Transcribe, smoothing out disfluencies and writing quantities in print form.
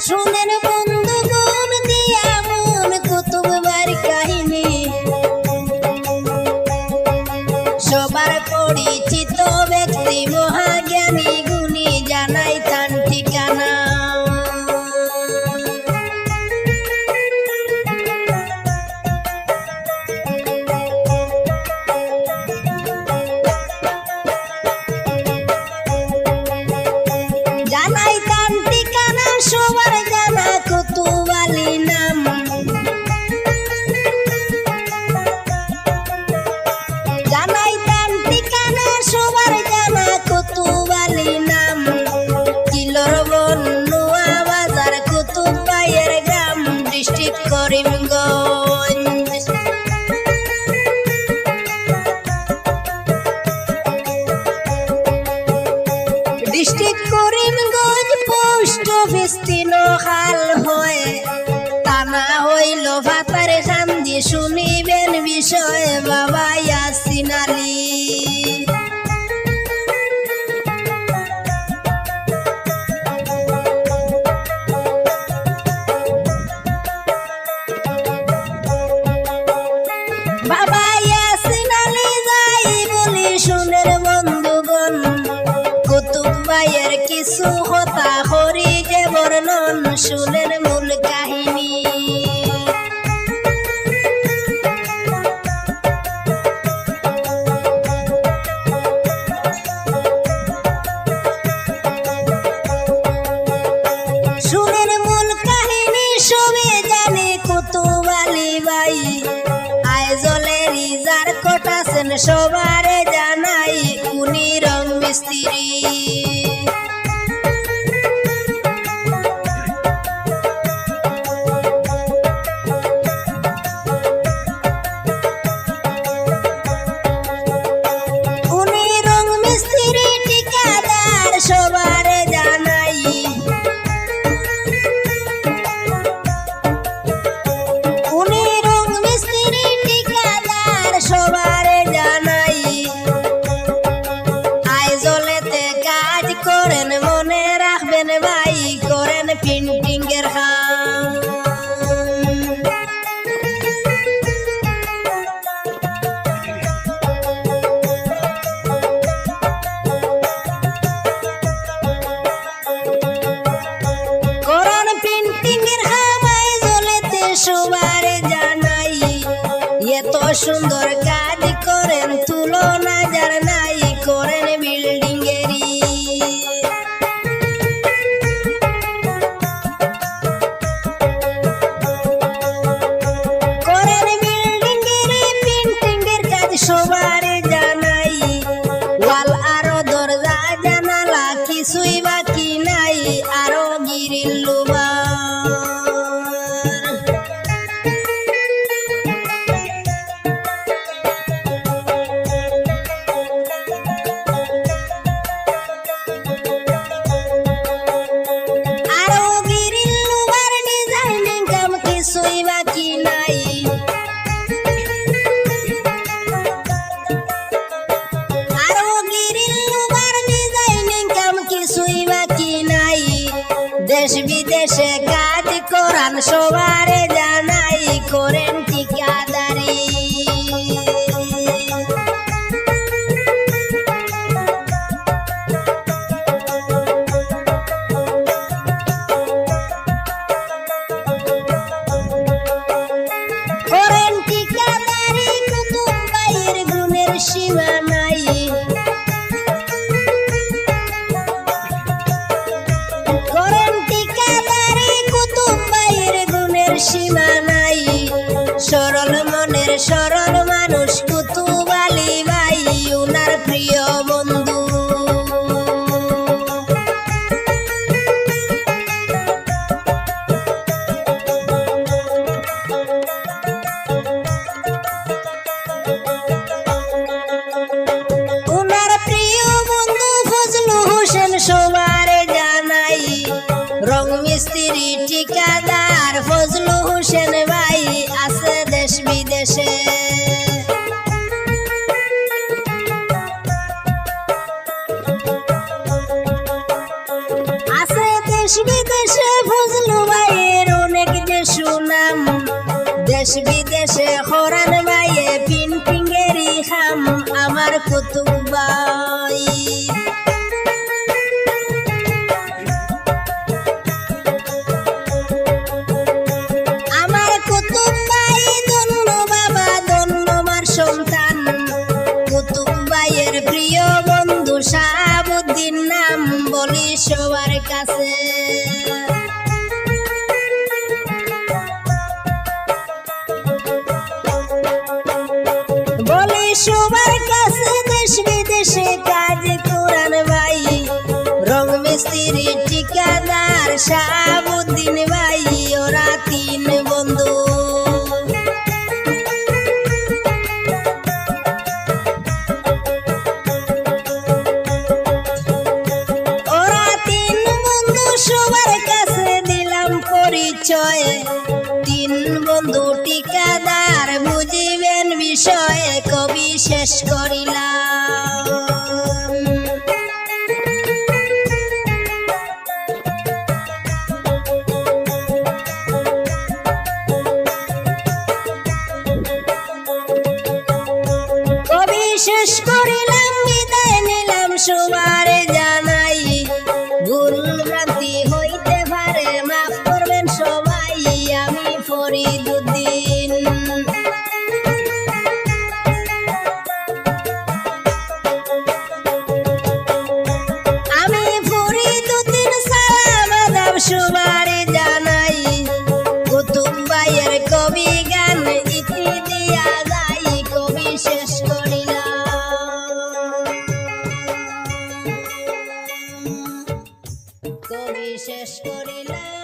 শুনেন বন্ধুগণ দিয়া মন কুতুববার কাহিনী, সবার পরিচিত ব্যক্তি মহাজ্ঞানী গুণী জানাই তার ঠিকানা। জানাই তার ঠিকানা সবার জানা কুতুব আলী নাম। জানাই তার ঠিকানা সবার জানা কুতুব আলী নাম। কিলোর বন নোয়া বাজার কুতুব ভাইয়ের গ্রাম, district Karimganj. District Karimganj post office Tinkhal হয়, টানা হইল ভাতার কান্দি শুনিবেন বিষয় বাবা ইয়াসিন আলী। বাবা ইয়াসিন আলী যাই বলি শুনের বন্ধুগণ, কুতুব ভাইয়ের কিছু কথা করি যে বর্ণন, শুনের মূল কাহিনী। শুনের মূল কাহিনী সবে জানে কুতুব আলী ভাই, আইজলের ইজার কটাছেন সবারে জানাই, উনি রং মিস্ত্রি। উনি রং মিস্ত্রি ঠিকাদার সবারে জানাই। উনি রং মিস্ত্রি ঠিকাদার সবারে জানাই। আইজলেতে কাজ করেন মনে রাখবেন ভাই, করেন প্রিন্টিং এর কাম। করেন প্রিন্টিং এর কাম আইজলেতে সবারে জানাই। এত সুন্দর কাজ করেন তুলনা যার নাই, করেন বিল্ডিং এরই। করেন বিল্ডিং এরই প্রিন্টিং এর কাজ সবারে জানাই। ওয়াল আরো দরজা জানালা কিছুই বাকি নাই, আরো গিরিল লুবা। আরো গিরিল লুবার ডিজাইনিং কাম কিছুই বাকি নাই। আরো গিরিল লুবার ডিজাইনিং কাম কিছুই বাকি নাই। দেশ বিদেশে কাজ করান সবারে জানাই, করেন ঠিকাদারি। করেন ঠিকাদারি কুতুব ভাইয়ের গুণের সীমা নাই। করেন ঠিকাদারি কুতুব ভাইয়ের গুণের সীমা নাই। সরল মনের সরল মানুষ কুতুব আলী ভাই, উনার প্রিয় বন্ধু। উনার প্রিয় বন্ধু ফজলু হোসেন সবারে জানাই। রং মিস্ত্রি ঠিকাদার ফজলু হোসেন ভাই আছে দেশ বিদেশে। দেশ বিদেশ দেশে ফজলু ভাইয়ের অনেক যে সুনাম, দেশ বিদেশে হরান ভাইয়ে পিন্টিংয়েরই খাম আমার কুতুব ভাই। আমার কুতুব ভাই ধন্য বাবা ধন্য মার সন্তান, কুতুব ভাইয়ের প্রিয় বন্ধু শাহাবুদ্দিন নাম বলি সবার কাছে। বলি সবার কাছে দেশ বিদেশে কাজ করান ভাই, রং মিস্ত্রি ঠিকাদার শাহাবুদ্দিন ভাই ওরা তিন বন্ধু। ওরা তিন বন্ধু সবার কাছে দিলাম পরিচয়, তিন বন্ধু ঠিকাদার বুঝিবেন বিষয়ে কবি শেষ করিলাম। কবি শেষ করিলাম বিদায় নিলাম সবার জানাই, ভুল ভ্রান্তি হইতে পারে মাফ করবেন সবাই, আমি ফরিদুদ্দিন। আমি ফরিদুদ্দিন সালাম আদাব সবার জানাই, কুতুব ভাইয়ের কবি গান ইতি দিয়া যাই, কবি শেষ করিলাম, কবি শেষ করিলাম।